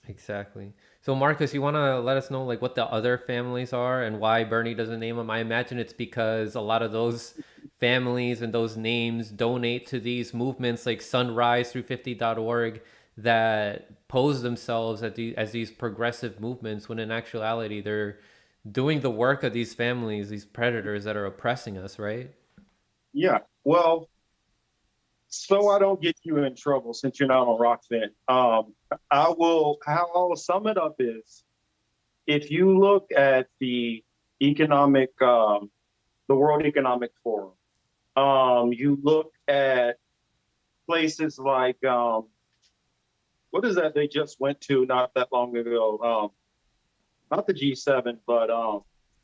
Exactly. So Marcus, you want to let us know like what the other families are and why Bernie doesn't name them? I imagine it's because a lot of those families and those names donate to these movements like sunrise350.org that pose themselves as these progressive movements when in actuality they're doing the work of these families, these predators that are oppressing us, right? Yeah. Well, so I don't get you in trouble since you're not on Rockfin. How I'll sum it up is if you look at economic, the World Economic Forum, you look at places like, what is that they just went to not that long ago? Not the G7, but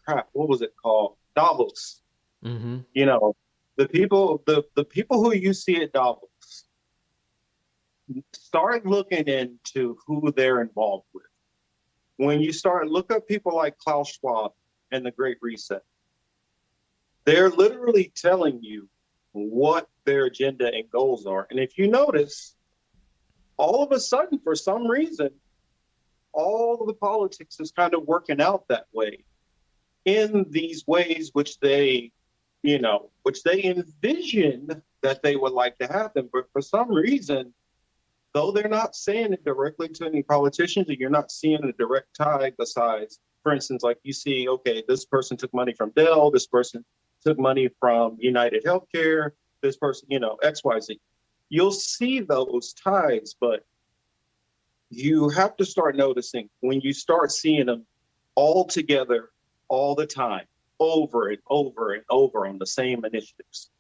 crap, what was it called? Davos. Mm-hmm. You know, the people who you see at Davos, start looking into who they're involved with. When you start look up people like Klaus Schwab and the Great Reset, they're literally telling you what their agenda and goals are. And if you notice, all of a sudden, for some reason, all of the politics is kind of working out that way in these ways which they envision that they would like to happen. But for some reason, though they're not saying it directly to any politicians, and you're not seeing a direct tie besides, for instance, like you see, okay, this person took money from Dell, this person took money from United Healthcare, this person, XYZ. You'll see those ties, but you have to start noticing when you start seeing them all together all the time, over and over and over on the same initiatives.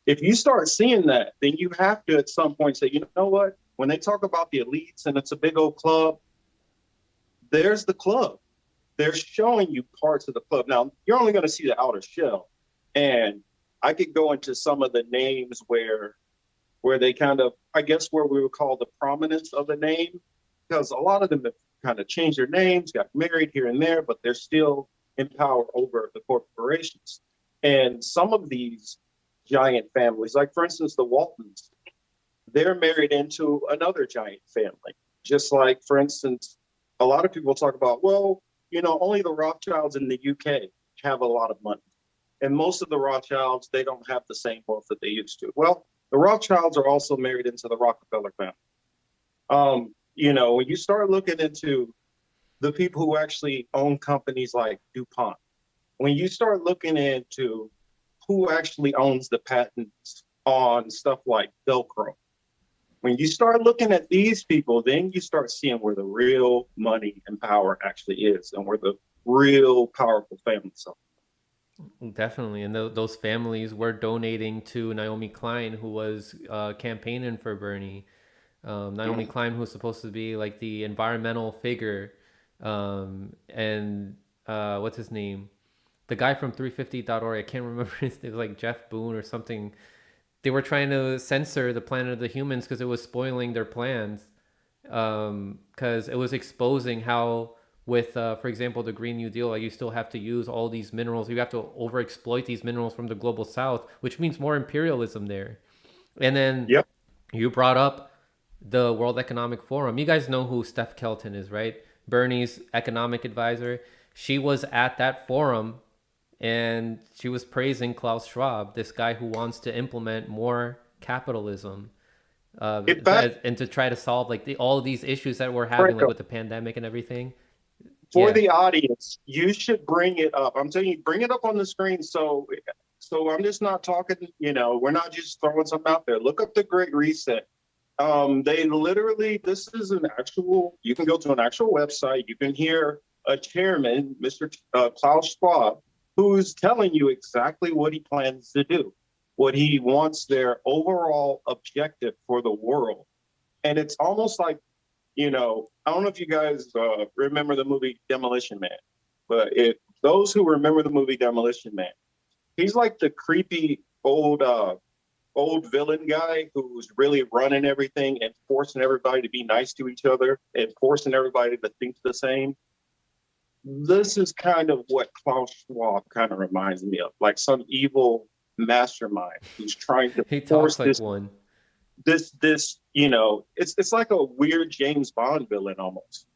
If you start seeing that, then you have to at some point say, you know what? When they talk about the elites and it's a big old club, there's the club. They're showing you parts of the club. Now, you're only going to see the outer shell. And I could go into some of the names where they kind of, I guess, where we would call the prominence of the name, because a lot of them have kind of changed their names, got married here and there, but they're still in power over the corporations. And some of these giant families, like for instance, the Waltons, they're married into another giant family. Just like, for instance, a lot of people talk about, well, only the Rothschilds in the UK have a lot of money. And most of the Rothschilds, they don't have the same wealth that they used to. Well, the Rothschilds are also married into the Rockefeller family. When you start looking into the people who actually own companies like DuPont, when you start looking into who actually owns the patents on stuff like Velcro, when you start looking at these people, then you start seeing where the real money and power actually is and where the real powerful families are. Definitely, and those families were donating to Naomi Klein, who was campaigning for Bernie. Naomi Klein, who was supposed to be like the environmental figure, and what's his name? The guy from 350.org. I can't remember his name. Like Jeff Boone or something. They were trying to censor the Planet of the Humans because it was spoiling their plans. Because it was exposing how with for example the Green New Deal, like you still have to use all these minerals, you have to overexploit these minerals from the global south, which means more imperialism there. And then Yep. you brought up the World Economic Forum. You guys know who Steph Kelton is, right? Bernie's economic advisor. She was at that forum and she was praising Klaus Schwab, this guy who wants to implement more capitalism, In fact, and to try to solve like all of these issues that we're having, like Franco, with the pandemic and everything. for Yeah. the audience, you should bring it up. I'm telling you, bring it up on the screen. So I'm just not talking, we're not just throwing something out there. Look up the Great Reset. They literally, this is you can go to an actual website. You can hear a chairman, Mr. Klaus Schwab, who's telling you exactly what he plans to do, what he wants their overall objective for the world. And it's almost like, I don't know if you guys remember the movie Demolition Man, but if those who remember the movie Demolition Man, he's like the creepy old villain guy who's really running everything and forcing everybody to be nice to each other and forcing everybody to think the same. This is kind of what Klaus Schwab kind of reminds me of, like some evil mastermind who's trying to He force talks like this. one. this, it's like a weird James Bond villain almost.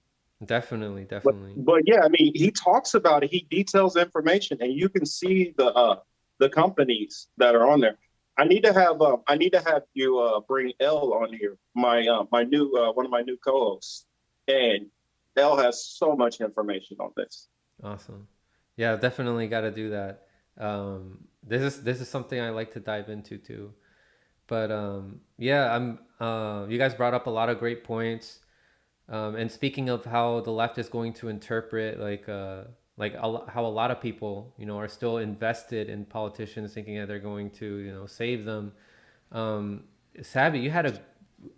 Definitely, But definitely. but yeah, I mean, he talks about it. He details information, and you can see the companies that are on there. I need to have you bring L on here, my new one of my new co-hosts, and L has so much information on this. Awesome. Yeah, definitely got to do that. This is something I like to dive into too. But yeah, you guys brought up a lot of great points. And speaking of how the left is going to interpret how a lot of people, are still invested in politicians thinking that they're going to, save them. Um, Sabby, you had a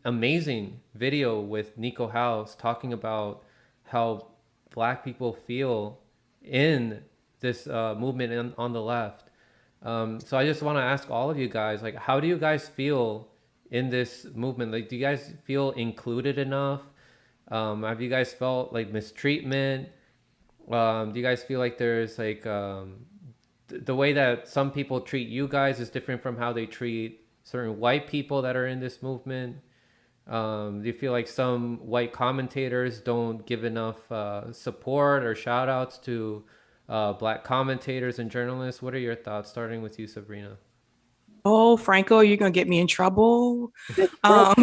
amazing video with Nico House talking about how black people feel in this movement on the left. So I just want to ask all of you guys, like, how do you guys feel in this movement? Like, do you guys feel included enough? Have you guys felt like mistreatment? Do you guys feel like there's like the way that some people treat you guys is different from how they treat certain white people that are in this movement? Do you feel like some white commentators don't give enough support or shout outs to black commentators and journalists? What are your thoughts, starting with you, Sabrina? Oh, Franco, you're gonna get me in trouble. Um,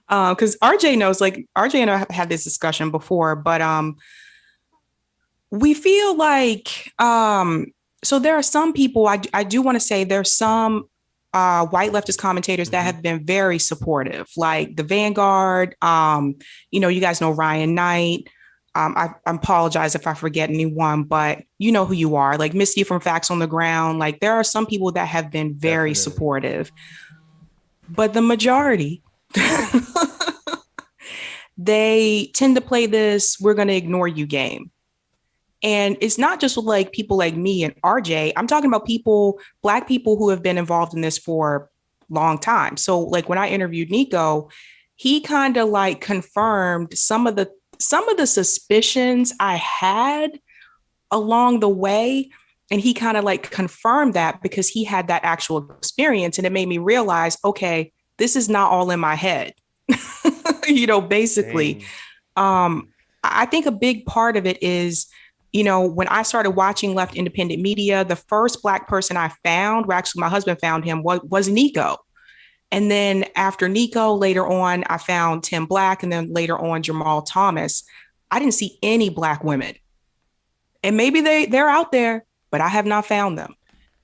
because RJ knows, like RJ and I have had this discussion before, but we feel like so there are some people I do want to say there's some white leftist commentators that Mm-hmm. have been very supportive, like the Vanguard. You guys know Ryan Knight. I apologize if I forget anyone, but you know who you are, like Misty from Facts on the Ground. Like there are some people that have been very Definitely. supportive, but the majority, they tend to play this "we're going to ignore you" game. And it's not just with like people like me and RJ. I'm talking about people, black people who have been involved in this for a long time. So like when I interviewed Nico, he kind of like confirmed some of the suspicions I had along the way. And he kind of like confirmed that because he had that actual experience. And it made me realize, okay, this is not all in my head. Basically. Dang. I think a big part of it is, when I started watching left independent media, the first black person I found, well, actually my husband found him, was Nico. And then after Nico, later on, I found Tim Black, and then later on, Jamal Thomas. I didn't see any black women. And maybe they're out there, but I have not found them.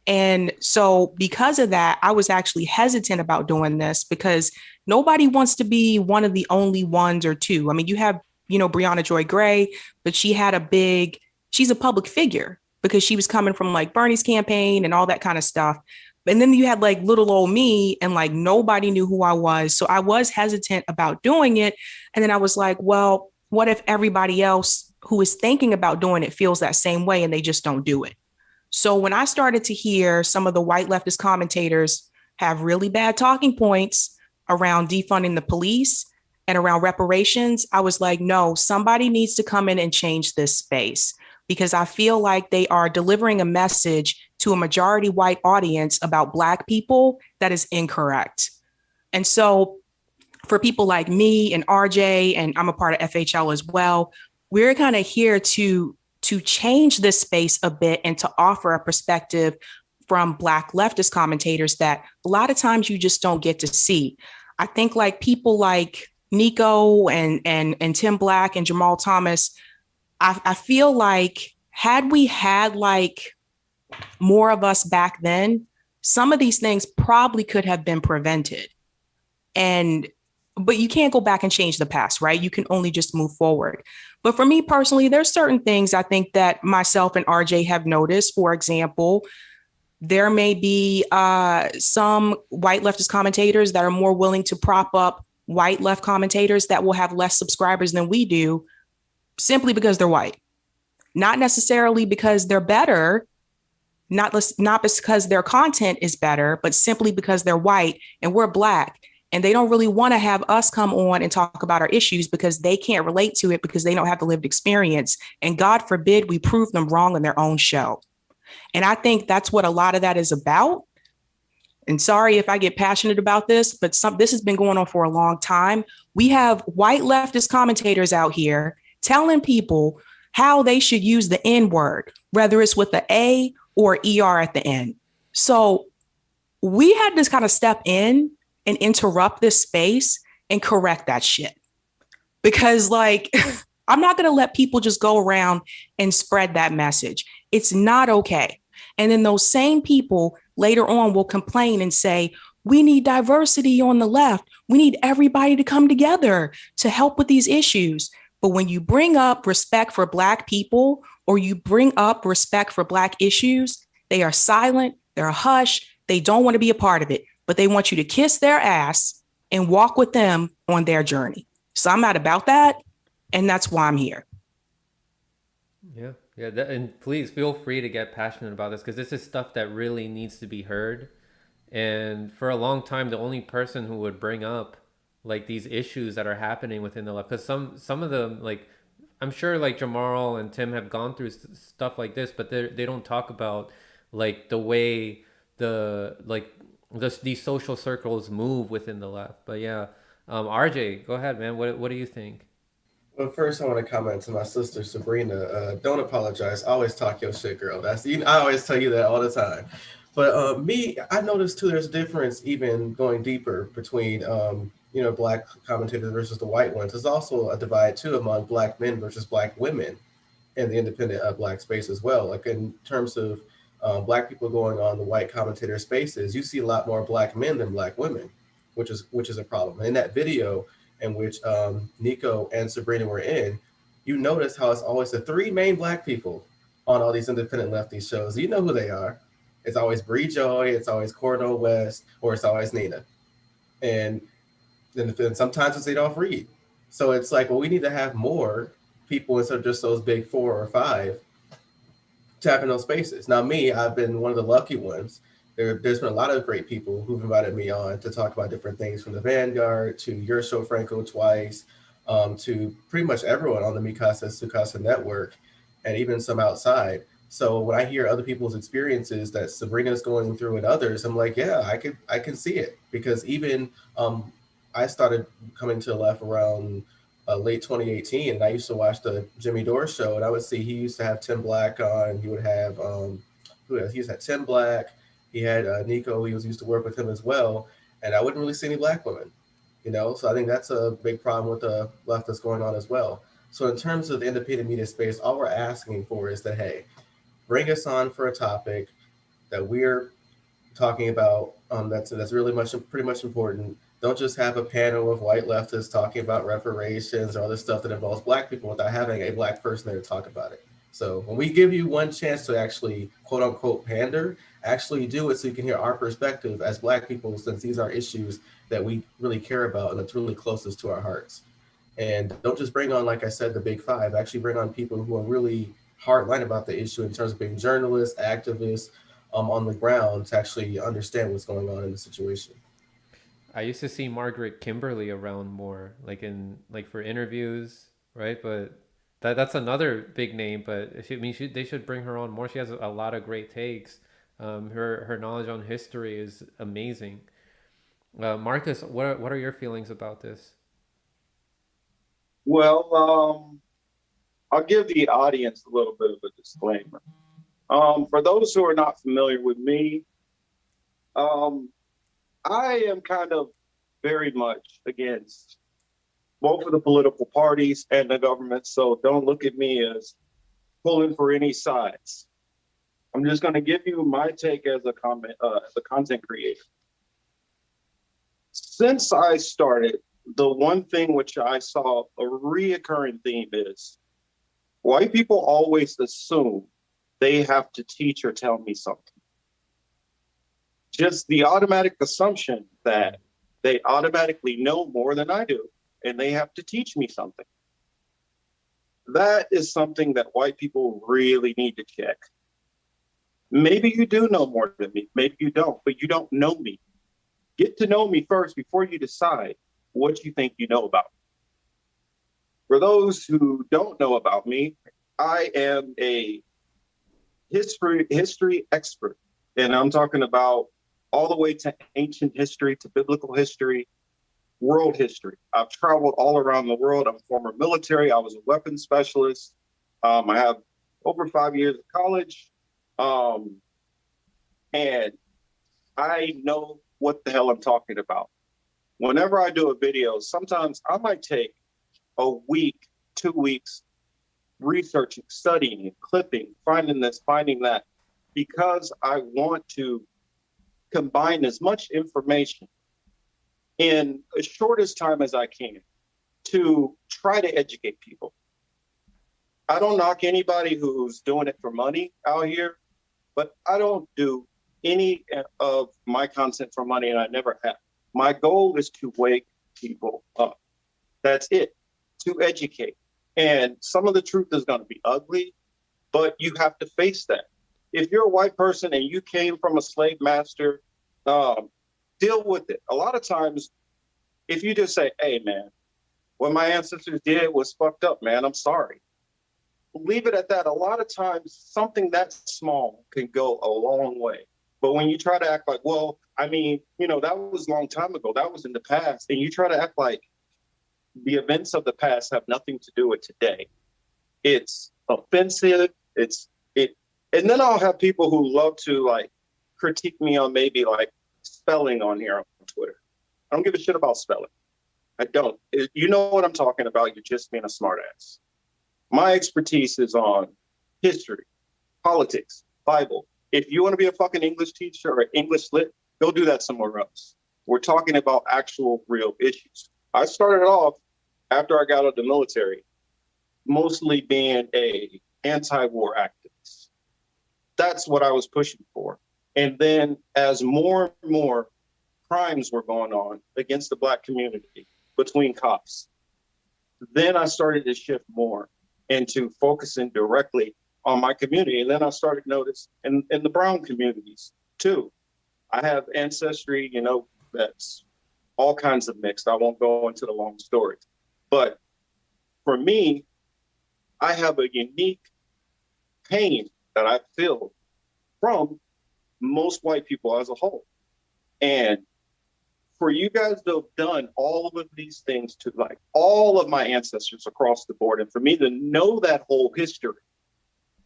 And so because of that, I was actually hesitant about doing this because nobody wants to be one of the only ones or two. I mean, you have, Brianna Joy Gray, but she's a public figure because she was coming from like Bernie's campaign and all that kind of stuff. And then you had like little old me and like nobody knew who I was. So I was hesitant about doing it. And then I was like, well, what if everybody else who is thinking about doing it feels that same way and they just don't do it? So when I started to hear some of the white leftist commentators have really bad talking points around defunding the police and around reparations, I was like, no, somebody needs to come in and change this space because I feel like they are delivering a message to a majority white audience about Black people that is incorrect. And so for people like me and RJ, and I'm a part of FHL as well, we're kind of here to change this space a bit and to offer a perspective from Black leftist commentators that a lot of times you just don't get to see. I think like people like Nico and Tim Black and Jamal Thomas, I feel like had we had like more of us back then, some of these things probably could have been prevented. But you can't go back and change the past, right? You can only just move forward. But for me personally, there's certain things I think that myself and RJ have noticed. For example, there may be some white leftist commentators that are more willing to prop up white left commentators that will have less subscribers than we do simply because they're white. Not necessarily because they're better, not because their content is better, but simply because they're white and we're Black. And they don't really want to have us come on and talk about our issues because they can't relate to it because they don't have the lived experience. And God forbid we prove them wrong on their own show. And I think that's what a lot of that is about. and sorry if I get passionate about this, but this has been going on for a long time. We have white leftist commentators out here telling people how they should use the N word, whether it's with the A or ER at the end. So we had to kind of step in and interrupt this space and correct that shit. Because like, I'm not going to let people just go around and spread that message. It's not okay. And then those same people later on will complain and say, we need diversity on the left. We need everybody to come together to help with these issues. But when you bring up respect for Black people or you bring up respect for Black issues, they are silent, they're hush, they don't want to be a part of it, but they want you to kiss their ass and walk with them on their journey. So I'm not about that. And that's why I'm here. Yeah. Yeah. And please feel free to get passionate about this, because this is stuff that really needs to be heard. And for a long time, the only person who would bring up like these issues that are happening within the left, because some of them, like, I'm sure like Jamal and Tim have gone through stuff like this, but they don't talk about like the way these social circles move within the left. But yeah, RJ, go ahead, man. What do you think? Well, first I want to comment to my sister Sabrina. Don't apologize. Always talk your shit, girl. I always tell you that all the time. But I noticed too. There's a difference, even going deeper between Black commentators versus the white ones. There's also a divide too among Black men versus Black women in the independent Black space as well. Like in terms of Black people going on the white commentator spaces, you see a lot more Black men than Black women, which is a problem. And in that video in which Nico and Sabrina were in, you notice how it's always the three main Black people on all these independent lefty shows. You know who they are. It's always Bree Joy, it's always Cornel West, or it's always Nina. And then sometimes it's Adolph Reed. So it's like, well, we need to have more people instead of just those big 4 or 5 tap in those spaces. Now, I've been one of the lucky ones. There's been a lot of great people who've invited me on to talk about different things, from the Vanguard to your show, Franco, twice, to pretty much everyone on the Mikasa Sukasa network, and even some outside. So when I hear other people's experiences that Sabrina's going through and others, I'm like, yeah, I can see it. Because even I started coming to the left around late 2018, and I used to watch the Jimmy Dore show, and I would see he used to have Tim Black on. He would have he used to have Tim Black. He had Nico. He used to work with him as well, and I wouldn't really see any Black women, So I think that's a big problem with the left that's going on as well. So in terms of the independent media space, all we're asking for is that, hey, bring us on for a topic that we're talking about that's really pretty much important. Don't just have a panel of white leftists talking about reparations or other stuff that involves Black people without having a Black person there to talk about it. So when we give you one chance to actually, quote unquote, pander, actually do it so you can hear our perspective as Black people, since these are issues that we really care about and that's really closest to our hearts. And don't just bring on, like I said, the big 5. Actually bring on people who are really hardline about the issue in terms of being journalists, activists on the ground to actually understand what's going on in the situation. I used to see Margaret Kimberly around more, for interviews, right? But that's another big name. But they should bring her on more. She has a lot of great takes. Her knowledge on history is amazing. Marcus, what are your feelings about this? Well, I'll give the audience a little bit of a disclaimer. For those who are not familiar with me, I am kind of very much against both of the political parties and the government, so don't look at me as pulling for any sides. I'm just going to give you my take as a content creator. Since I started, the one thing which I saw a reoccurring theme is white people always assume they have to teach or tell me something. Just the automatic assumption that they automatically know more than I do, and they have to teach me something. That is something that white people really need to check. Maybe you do know more than me, maybe you don't, but you don't know me. Get to know me first before you decide what you think you know about me. For those who don't know about me, I am a history expert, and I'm talking about all the way to ancient history, to biblical history, world history. I've traveled all around the world. I'm former military. I was a weapons specialist. I have over 5 years of college. And I know what the hell I'm talking about. Whenever I do a video, sometimes I might take a week, 2 weeks, researching, studying, clipping, finding this, finding that, because I want to combine as much information in as short as time as I can to try to educate people. I don't knock anybody who's doing it for money out here, but I don't do any of my content for money, and I never have. My goal is to wake people up. That's it, to educate. And some of the truth is going to be ugly, but you have to face that. If you're a white person and you came from a slave master, deal with it. A lot of times, if you just say, hey, man, what my ancestors did was fucked up, man, I'm sorry. Leave it at that. A lot of times, something that small can go a long way. But when you try to act like, well, I mean, that was a long time ago. That was in the past. And you try to act like the events of the past have nothing to do with today. It's offensive. And then I'll have people who love to critique me on maybe spelling on here on Twitter. I don't give a shit about spelling. I don't. You know what I'm talking about. You're just being a smartass. My expertise is on history, politics, Bible. If you want to be a fucking English teacher or English lit, go do that somewhere else. We're talking about actual real issues. I started off after I got out of the military, mostly being a anti-war activist. That's what I was pushing for. And then as more and more crimes were going on against the Black community between cops, then I started to shift more into focusing directly on my community. And then I started to notice in the brown communities too. I have ancestry, that's all kinds of mixed. I won't go into the long story. But for me, I have a unique pain that I feel from most white people as a whole. And for you guys to have done all of these things to all of my ancestors across the board, and for me to know that whole history,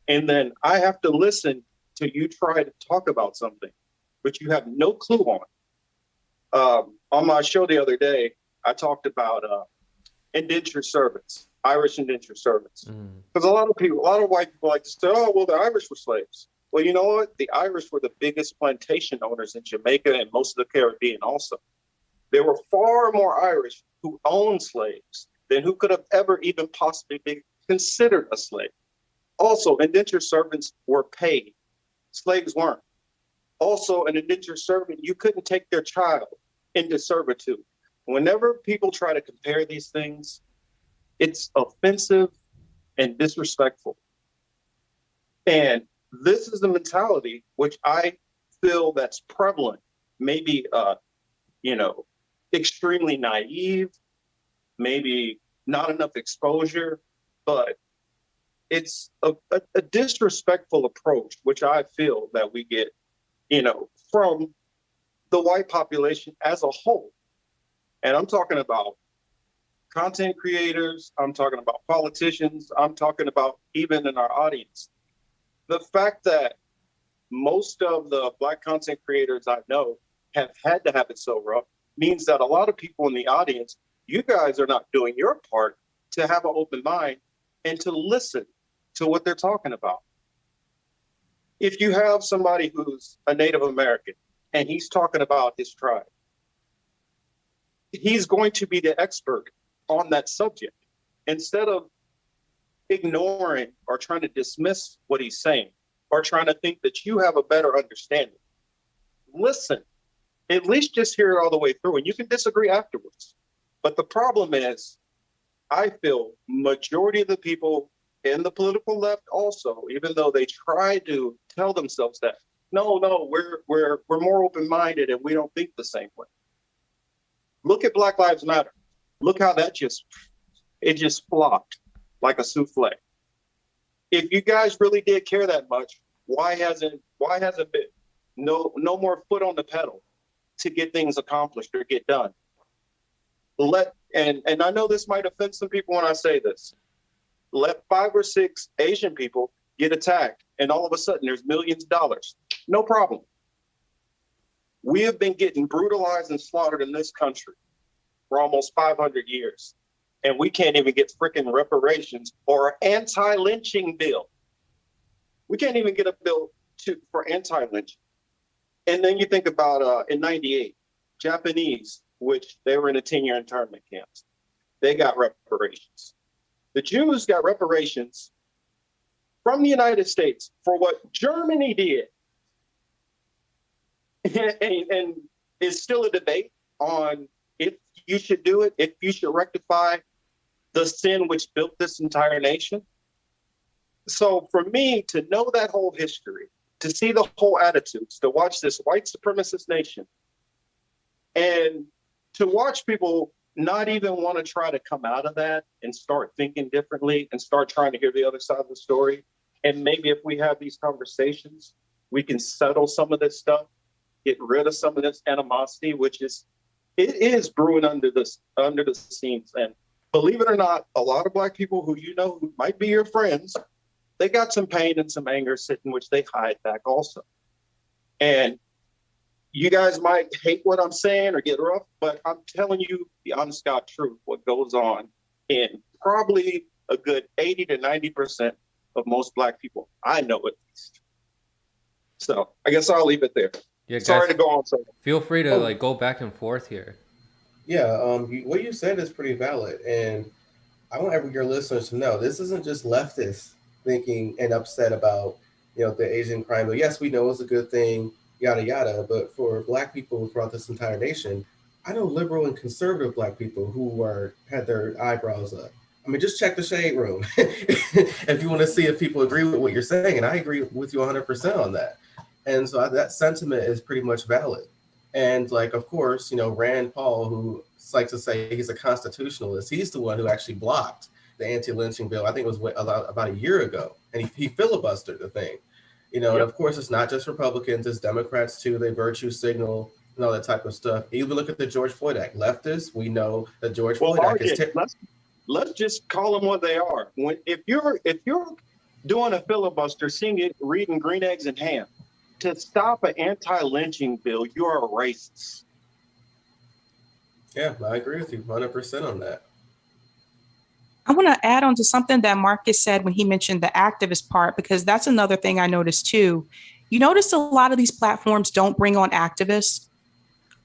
and then I have to listen to you try to talk about something, but you have no clue on. On my show the other day, I talked about indentured servants, Irish indentured servants. Because a lot of white people like to say, oh, well, the Irish were slaves. Well, you know what? The Irish were the biggest plantation owners in Jamaica and most of the Caribbean also. There were far more Irish who owned slaves than who could have ever even possibly been considered a slave. Also, indentured servants were paid. Slaves weren't. Also, an indentured servant, you couldn't take their child into servitude. Whenever people try to compare these things, it's offensive and disrespectful. And this is the mentality which I feel that's prevalent, maybe, extremely naive, maybe not enough exposure, but it's a disrespectful approach, which I feel that we get, from the white population as a whole. And I'm talking about content creators, I'm talking about politicians, I'm talking about even in our audience. The fact that most of the Black content creators I know have had to have it so rough means that a lot of people in the audience, you guys are not doing your part to have an open mind and to listen to what they're talking about. If you have somebody who's a Native American and he's talking about his tribe, he's going to be the expert on that subject. Instead of ignoring or trying to dismiss what he's saying or trying to think that you have a better understanding, listen. At least just hear it all the way through, and you can disagree afterwards. But the problem is, I feel majority of the people in the political left also, even though they try to tell themselves that, no, we're more open-minded and we don't think the same way. Look at Black Lives Matter. Look how that just flopped like a souffle. If you guys really did care that much, why hasn't no more foot on the pedal to get things accomplished or get done. And I know this might offend some people when I say this. Let 5 or 6 Asian people get attacked, and all of a sudden there's millions of dollars. No problem. We have been getting brutalized and slaughtered in this country for almost 500 years. And we can't even get freaking reparations or an anti-lynching bill. We can't even get a bill for anti-lynching. And then you think about in 98, Japanese, which they were in a 10-year internment camps, they got reparations. The Jews got reparations from the United States for what Germany did. And it's still a debate on if you should do it, if you should rectify the sin which built this entire nation. So for me to know that whole history, to see the whole attitudes, to watch this white supremacist nation, and to watch people not even want to try to come out of that and start thinking differently and start trying to hear the other side of the story. And maybe if we have these conversations, we can settle some of this stuff, get rid of some of this animosity, it is brewing under the scenes. And believe it or not, a lot of Black people who who might be your friends, they got some pain and some anger sitting, which they hide back also. And you guys might hate what I'm saying or get rough, but I'm telling you the honest God truth, what goes on in probably a good 80 to 90% of most Black people I know at least. So I guess I'll leave it there. Yeah, guys, sorry to go on. Feel free to go back and forth here. Yeah, what you said is pretty valid, and I want your listeners to know this isn't just leftists thinking and upset about the Asian crime bill. Yes, we know it's a good thing, yada yada, but for Black people throughout this entire nation, I know liberal and conservative Black people who had their eyebrows up. I mean, just check the shade room if you want to see if people agree with what you're saying, and I agree with you 100% on that. And so that sentiment is pretty much valid. And of course, Rand Paul, who likes to say he's a constitutionalist, he's the one who actually blocked the anti-lynching bill. I think it was about a year ago, and he filibustered the thing. And of course, it's not just Republicans, it's Democrats too. They virtue signal and all that type of stuff. Even look at the George Floyd Act. Leftists, we know that George Floyd Act is. Let's just call them what they are. If you're doing a filibuster, reading Green Eggs and Ham, to stop an anti-lynching bill, you're a racist. Yeah, I agree with you 100% on that. I want to add on to something that Marcus said when he mentioned the activist part, because that's another thing I noticed too. You notice a lot of these platforms don't bring on activists.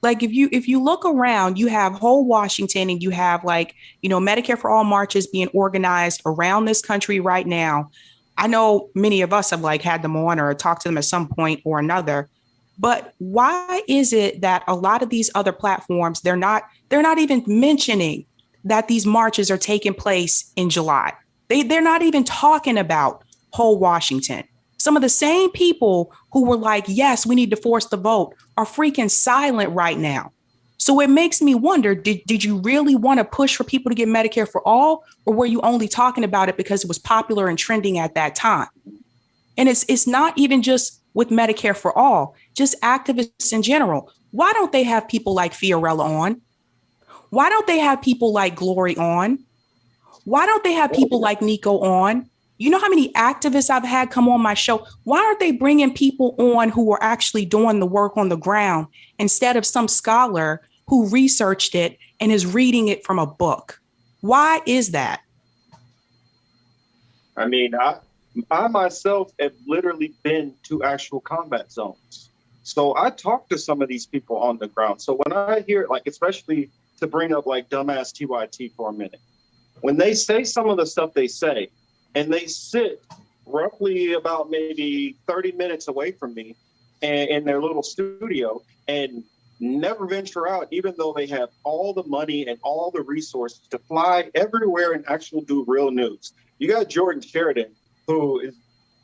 Like if you look around, you have whole Washington and you have Medicare for All marches being organized around this country right now. I know many of us have had them on or talked to them at some point or another, but why is it that a lot of these other platforms, they're not even mentioning that these marches are taking place in July? They're not even talking about whole Washington. Some of the same people who were like, yes, we need to force the vote are freaking silent right now. So it makes me wonder, did you really want to push for people to get Medicare for all, or were you only talking about it because it was popular and trending at that time? And it's not even just with Medicare for all, just activists in general. Why don't they have people like Fiorella on? Why don't they have people like Glory on? Why don't they have people like Nico on? You know how many activists I've had come on my show? Why aren't they bringing people on who are actually doing the work on the ground instead of some scholar who researched it and is reading it from a book? Why is that? I mean, I myself have literally been to actual combat zones. So I talk to some of these people on the ground. So when I hear, especially to bring up dumbass TYT for a minute, when they say some of the stuff they say, and they sit roughly about maybe 30 minutes away from me in their little studio and never venture out, even though they have all the money and all the resources to fly everywhere and actually do real news. You got Jordan Sheridan, who is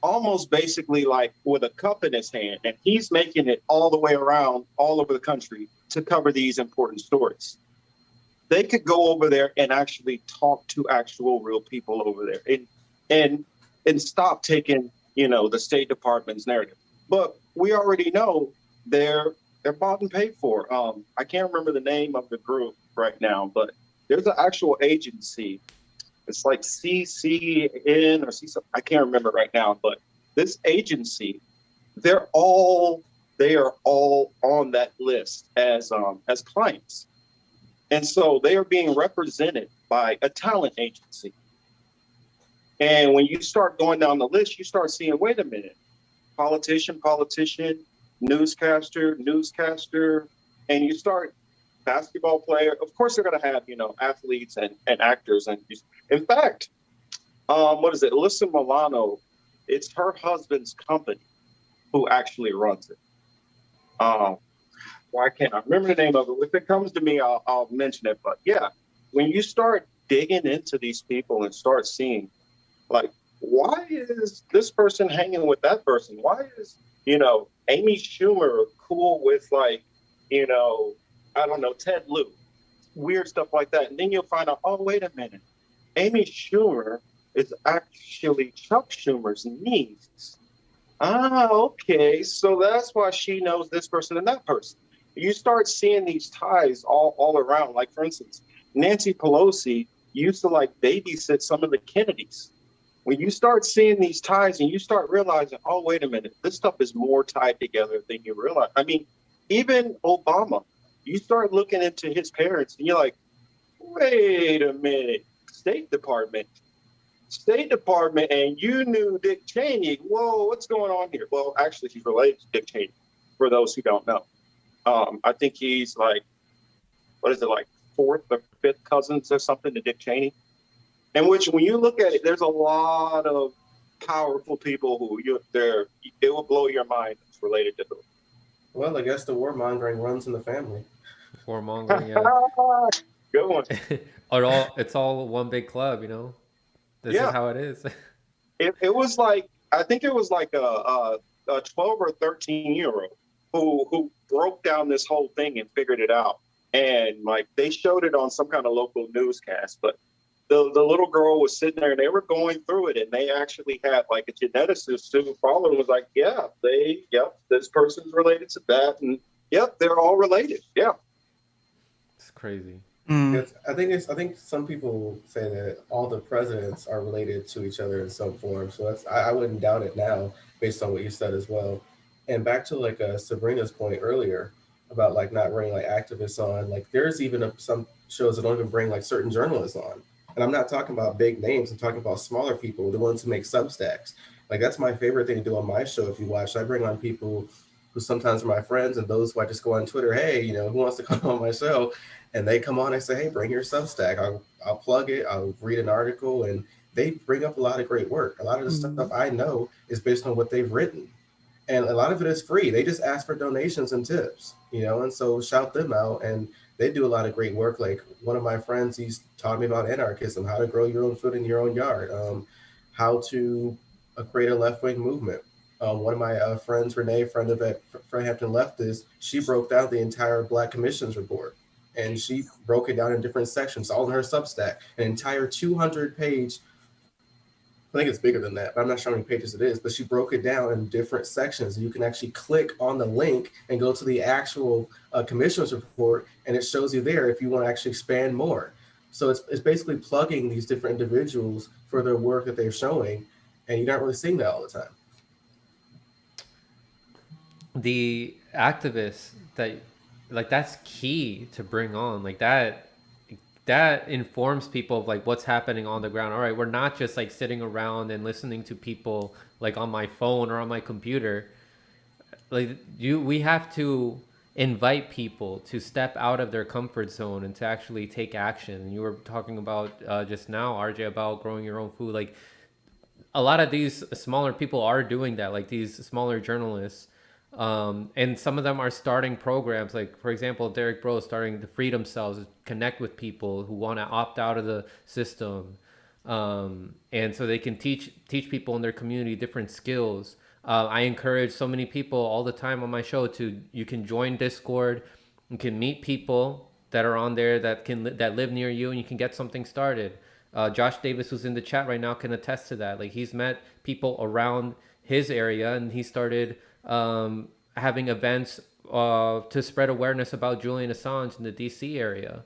almost basically with a cup in his hand, and he's making it all the way around all over the country to cover these important stories. They could go over there and actually talk to actual real people over there and stop taking, the State Department's narrative. But we already know they're bought and paid for. I can't remember the name of the group right now, but there's an actual agency. It's like CCN or C. I can't remember right now, but this agency, they're all they are all on that list as clients, and so they are being represented by a talent agency. And when you start going down the list, you start seeing, wait a minute, politician, newscaster, and you start basketball player. Of course, they're going to have, athletes and actors. And in fact, what is it? Alyssa Milano, it's her husband's company who actually runs it. Why can't I remember the name of it? If it comes to me, I'll mention it. But yeah, when you start digging into these people and start seeing, like, why is this person hanging with that person? Why is, Amy Schumer cool with, like, I don't know, Ted Lieu, weird stuff like that. And then you'll find out, oh, wait a minute. Amy Schumer is actually Chuck Schumer's niece. Ah, okay. So that's why she knows this person and that person. You start seeing these ties all around. Like, for instance, Nancy Pelosi used to, like, babysit some of the Kennedys. When you start seeing these ties and you start realizing, oh, wait a minute, this stuff is more tied together than you realize. I mean, even Obama, you start looking into his parents and you're like, wait a minute, State Department, and you knew Dick Cheney. Whoa, what's going on here? Well, actually, he's related to Dick Cheney, for those who don't know. I think he's like, what is it, like fourth or fifth cousins or something to Dick Cheney? In which, when you look at it, there's a lot of powerful people who it will blow your mind. It's related to them. Well, I guess the warmongering runs in the family. Warmongering, yeah. Good one. It's all one big club, This is how it is. It was like, I think it was like a 12 or 13-year-old who broke down this whole thing and figured it out. And like, they showed it on some kind of local newscast, but the little girl was sitting there and they were going through it, and they actually had like a geneticist who followed and was like, this person's related to that, and they're all related. Yeah. It's crazy. I think some people say that all the presidents are related to each other in some form. So I wouldn't doubt it now based on what you said as well. And back to like Sabrina's point earlier about like not bringing like activists on, like there's even some shows that don't even bring like certain journalists on. And I'm not talking about big names. I'm talking about smaller people, the ones who make Substacks. Like that's my favorite thing to do on my show. If you watch, I bring on people who sometimes are my friends and those who I just go on Twitter, hey, who wants to come on my show? And they come on and say, hey, bring your Substack. I'll plug it. I'll read an article. And they bring up a lot of great work. A lot of the stuff I know is based on what they've written. And a lot of it is free. They just ask for donations and tips, and so shout them out. And they do a lot of great work. Like one of my friends, he's taught me about anarchism, how to grow your own food in your own yard, how to create a left-wing movement. One of my friends, Renee, friend of Hampton Leftist, she broke down the entire Black Commissions report. And she broke it down in different sections, all in her Substack, an entire 200-page, I think it's bigger than that, but I'm not sure how many pages it is, but she broke it down in different sections. You can actually click on the link and go to the actual commissioners report, and it shows you there if you want to actually expand more. So it's basically plugging these different individuals for their work that they're showing, and you're not really seeing that all the time. The activists that's key to bring on, like that informs people of like what's happening on the ground. All right, we're not just like sitting around and listening to people like on my phone or on my computer. Like we have to invite people to step out of their comfort zone and to actually take action. And you were talking about just now, RJ, about growing your own food. Like a lot of these smaller people are doing that, like these smaller journalists. And some of them are starting programs, like for example, Derek Bro starting the Freedom Cells, connect with people who want to opt out of the system, and so they can teach people in their community different skills. I encourage so many people all the time on my show you can join Discord, you can meet people that are on there that live near you, and you can get something started. Josh Davis, who's in the chat right now, can attest to that. Like he's met people around his area, and he started having events to spread awareness about Julian Assange in the DC area.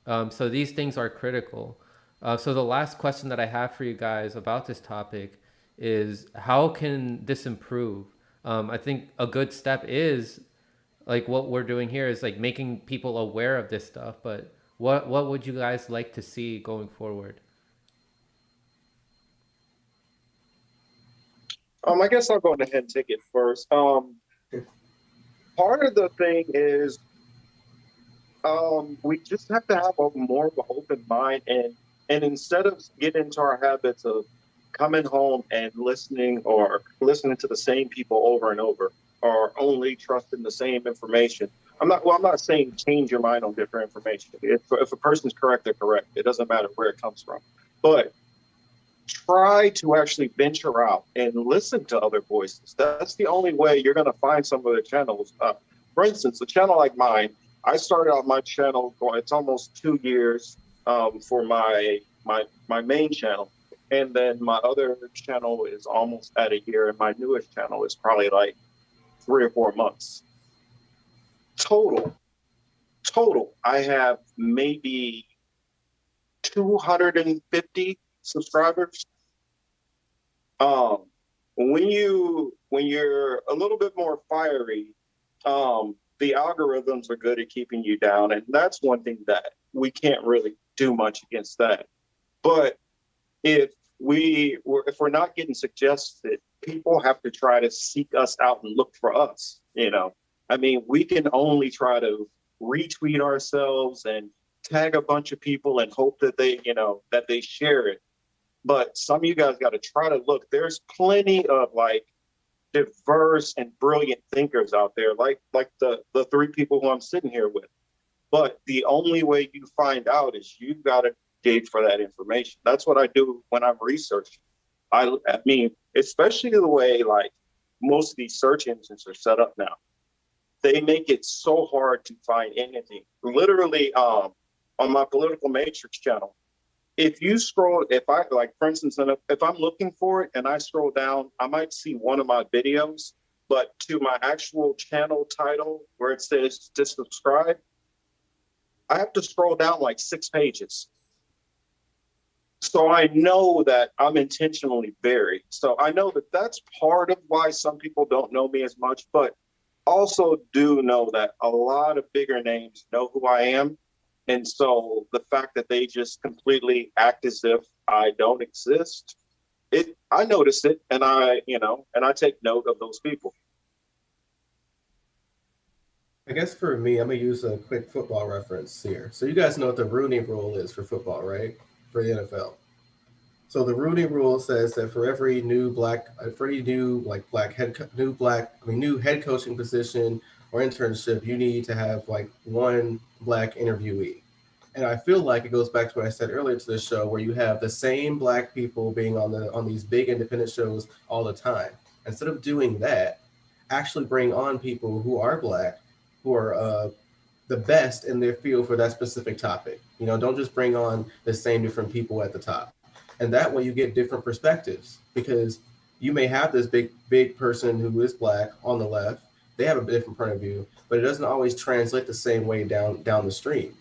So these things are critical. So the last question that I have for you guys about this topic is, how can this improve? I think a good step is like what we're doing here is like making people aware of this stuff. But what would you guys like to see going forward? I guess I'll go ahead and take it first. Part of the thing is, we just have to have a more of an open mind, and instead of getting into our habits of coming home and listening to the same people over and over, or only trusting the same information. I'm not saying change your mind on different information. If a person's correct, they're correct. It doesn't matter where it comes from. But try to actually venture out and listen to other voices. That's the only way you're going to find some of the channels. For instance, a channel like mine, I started out my channel, it's almost 2 years for my main channel. And then my other channel is almost at a year. And my newest channel is probably like 3 or 4 months. Total, I have maybe 250 subscribers. When you're a little bit more fiery, the algorithms are good at keeping you down, and that's one thing that we can't really do much against that. But if we're not getting suggested, people have to try to seek us out and look for us. I mean, we can only try to retweet ourselves and tag a bunch of people and hope that they share it. But some of you guys got to try to look. There's plenty of like diverse and brilliant thinkers out there, like the 3 people who I'm sitting here with. But the only way you find out is you've got to dig for that information. That's what I do when I'm researching. I mean, especially the way like most of these search engines are set up now. They make it so hard to find anything. Literally, on my Political Matrix channel, if you scroll, for instance, if I'm looking for it and I scroll down, I might see one of my videos, but to my actual channel title where it says to subscribe, I have to scroll down like 6 pages. So I know that I'm intentionally buried. So I know that that's part of why some people don't know me as much, but also do know that a lot of bigger names know who I am. And so the fact that they just completely act as if I don't exist, I notice it, and I take note of those people. I guess for me, I'm gonna use a quick football reference here. So you guys know what the Rooney Rule is for football, right? For the NFL. So the Rooney Rule says that for every new head coaching position or internship, you need to have like 1 Black interviewee. And I feel like it goes back to what I said earlier to the show, where you have the same Black people being on these big independent shows all the time. Instead of doing that, actually bring on people who are Black, who are the best in their field for that specific topic. Don't just bring on the same different people at the top. And that way you get different perspectives, because you may have this big person who is Black on the left. They have a different point of view, but it doesn't always translate the same way down the stream.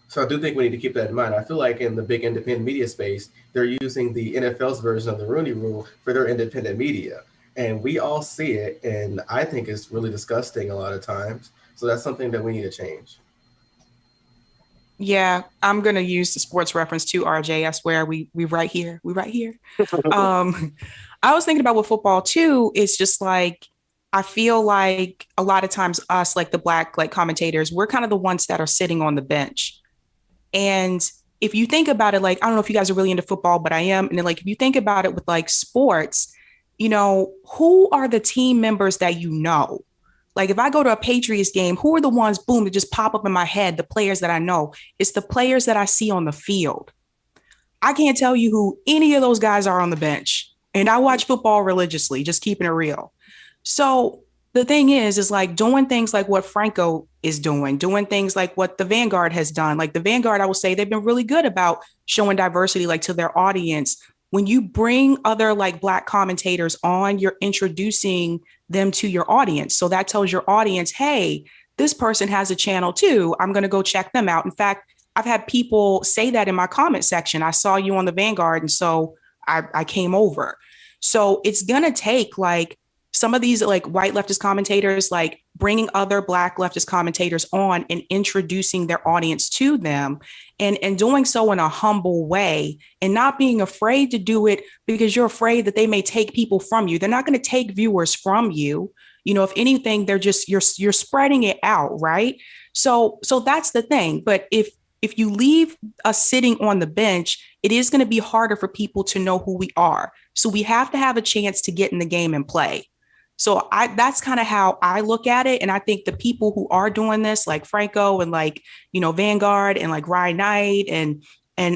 So I do think we need to keep that in mind. I feel like in the big independent media space, they're using the NFL's version of the Rooney Rule for their independent media. And we all see it, and I think it's really disgusting a lot of times. So that's something that we need to change. Yeah, I'm going to use the sports reference too, RJ. I swear we right here. We right here. I was thinking about with football too. It's just like, I feel like a lot of times us, like the Black like commentators, we're kind of the ones that are sitting on the bench. And if you think about it, like, I don't know if you guys are really into football, but I am. And then like, if you think about it with like sports, who are the team members that you know? Like if I go to a Patriots game, who are the ones, boom, that just pop up in my head, the players that I know? It's the players that I see on the field. I can't tell you who any of those guys are on the bench. And I watch football religiously, just keeping it real. So the thing is like doing things like what Franco is doing things like what the Vanguard has done. Like the Vanguard, I will say they've been really good about showing diversity, like to their audience. When you bring other like Black commentators on, you're introducing them to your audience. So that tells your audience, hey, this person has a channel too. I'm going to go check them out. In fact, I've had people say that in my comment section. I saw you on the Vanguard, and so I came over. So it's going to take like some of these like white leftist commentators, like bringing other Black leftist commentators on and introducing their audience to them, and doing so in a humble way, and not being afraid to do it because you're afraid that they may take people from you. They're not going to take viewers from you. You know, if anything, they're just, you're spreading it out, right? So that's the thing. But if you leave us sitting on the bench, it is going to be harder for people to know who we are. So we have to have a chance to get in the game and play. So that's kind of how I look at it. And I think the people who are doing this, like Franco and like, you know, Vanguard and like Ryan Knight and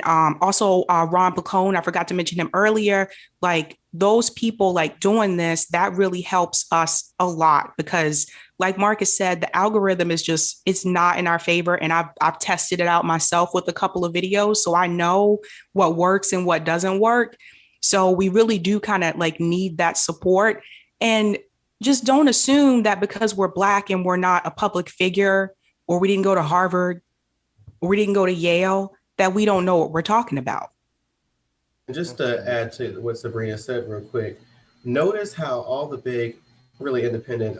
also Ron Placone, I forgot to mention him earlier, like those people like doing this, that really helps us a lot because like Marcus said, the algorithm is just, it's not in our favor. And I've tested it out myself with a couple of videos. So I know what works and what doesn't work. So we really do kind of like need that support. And just don't assume that because we're Black and we're not a public figure, or we didn't go to Harvard, or we didn't go to Yale, that we don't know what we're talking about. And just to add to what Sabrina said real quick, notice how all the big, really independent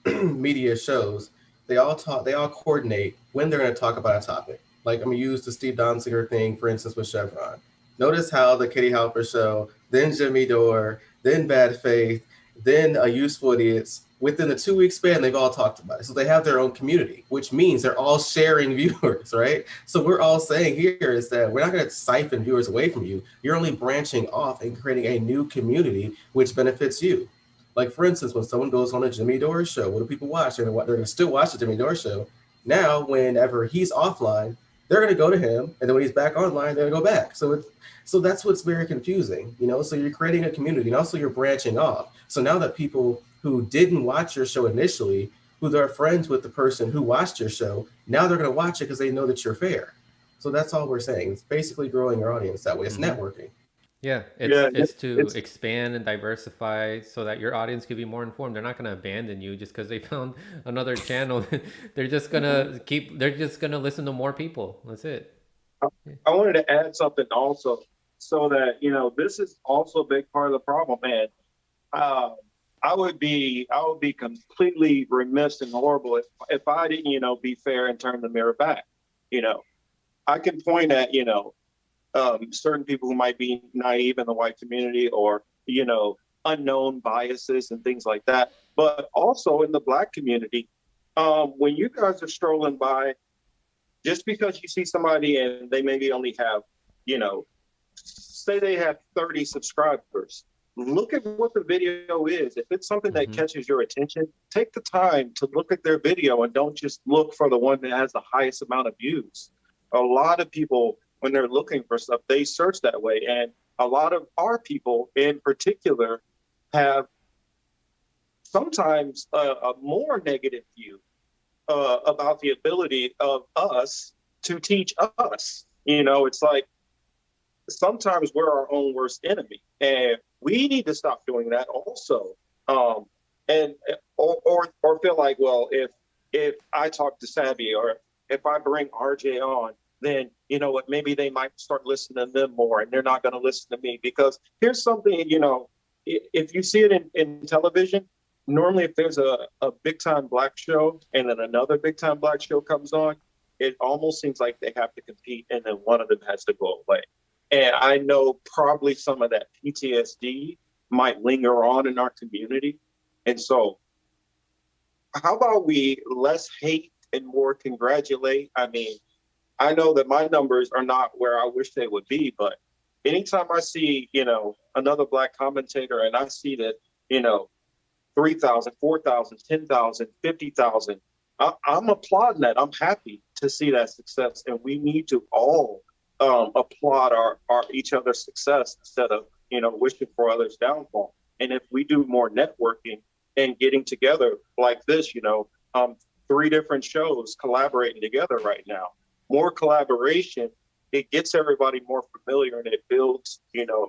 media shows, they all coordinate when they're going to talk about a topic. Like I'm going to use the Steve Donziger thing, for instance, with Chevron. Notice how the Katie Halper show, then Jimmy Dore, then Bad Faith, then Useful Idiots, within the 2-week span, they've all talked about it. So they have their own community, which means they're all sharing viewers, right? So we're all saying here is that we're not going to siphon viewers away from you. You're only branching off and creating a new community, which benefits you. Like, for instance, when someone goes on a Jimmy Dore show, what do people watch? They're going to still watch the Jimmy Dore show. Now, whenever he's offline, they're going to go to him. And then when he's back online, they're going to go back. So that's what's very confusing, you know? So you're creating a community and also you're branching off. So now that people who didn't watch your show initially, who are friends with the person who watched your show, now they're going to watch it because they know that you're fair. So that's all we're saying. It's basically growing your audience that way. It's networking. Yeah, it's to expand and diversify so that your audience can be more informed. They're not going to abandon you just because they found another channel. They're just going to listen to more people. That's it. I wanted to add something also, so that, you know, this is also a big part of the problem, man. I would be completely remiss and horrible if I didn't, you know, be fair and turn the mirror back. You know, I can point at, you know, certain people who might be naive in the white community, or, you know, unknown biases and things like that. But also in the Black community, when you guys are strolling by, just because you see somebody and they maybe only have, you know, say they have 30 subscribers, look at what the video is. If it's something that catches your attention, take the time to look at their video and don't just look for the one that has the highest amount of views. A lot of people, when they're looking for stuff, they search that way. And a lot of our people in particular have sometimes a more negative view about the ability of us to teach us. You know, it's like sometimes we're our own worst enemy, and we need to stop doing that also. And feel like, well, if I talk to Savvy, or if I bring RJ on, then, you know what, maybe they might start listening to them more, and they're not going to listen to me. Because here's something, you know, if you see it in television, normally if there's a big time Black show and then another big time Black show comes on, it almost seems like they have to compete, and then one of them has to go away. And I know probably some of that PTSD might linger on in our community. And so how about we less hate and more congratulate? I mean, I know that my numbers are not where I wish they would be, but anytime I see, you know, another Black commentator and I see that, you know, 3,000, 4,000, 10,000, 50,000, I'm applauding that. I'm happy to see that success. And we need to all applaud our each other's success instead of, you know, wishing for others' downfall. And if we do more networking and getting together like this, you know, 3 different shows collaborating together right now, more collaboration, it gets everybody more familiar, and it builds, you know,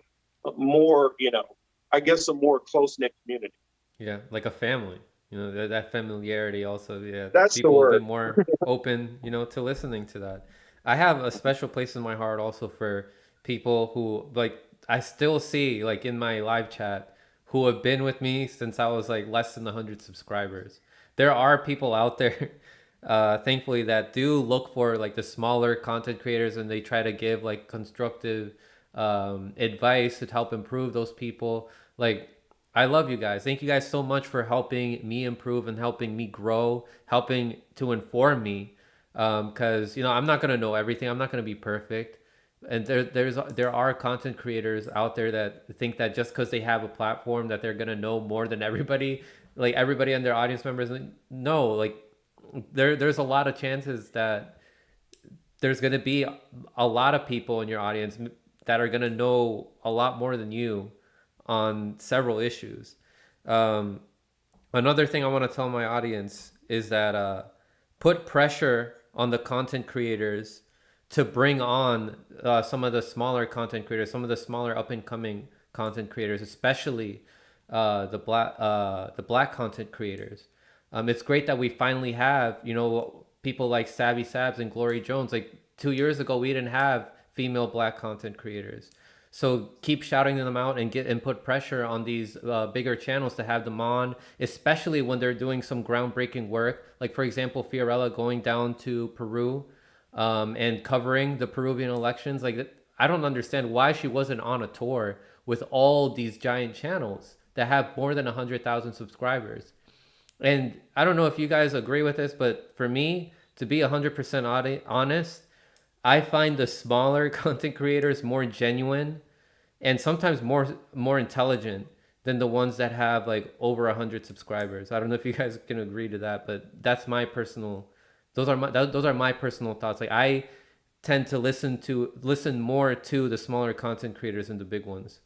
more, you know, I guess a more close-knit community. Yeah, like a family. You know, that familiarity also, yeah, That's the people will be word. more open, you know, to listening to that. I have a special place in my heart also for people who like I still see like in my live chat who have been with me since I was like less than 100 subscribers. There are people out there thankfully that do look for like the smaller content creators and they try to give like constructive advice to help improve those people. Like I love you guys. Thank you guys so much for helping me improve and helping me grow, helping to inform me. Because you know I'm not gonna know everything. I'm not gonna be perfect. And there are content creators out there that think that just because they have a platform that they're gonna know more than everybody, like everybody and their audience members. No, like there's a lot of chances that there's going to be a lot of people in your audience that are going to know a lot more than you on several issues. Um, Another thing I want to tell my audience is that put pressure on the content creators to bring on some of the smaller content creators, some of the smaller up and coming content creators, especially the black content creators. It's great that we finally have, you know, people like Savvy Sabs and Glory Jones. Like 2 years ago, we didn't have female black content creators. So keep shouting them out and get and put pressure on these bigger channels to have them on, especially when they're doing some groundbreaking work. Like for example, Fiorella going down to Peru and covering the Peruvian elections. Like I don't understand why she wasn't on a tour with all these giant channels that have more than 100,000 subscribers. And I don't know if you guys agree with this, but for me, to be 100% honest, I find the smaller content creators more genuine and sometimes more intelligent than the ones that have like over 100 subscribers. I don't know if you guys can agree to that, but that's my personal those are my personal thoughts. Like I tend to listen more to the smaller content creators than the big ones.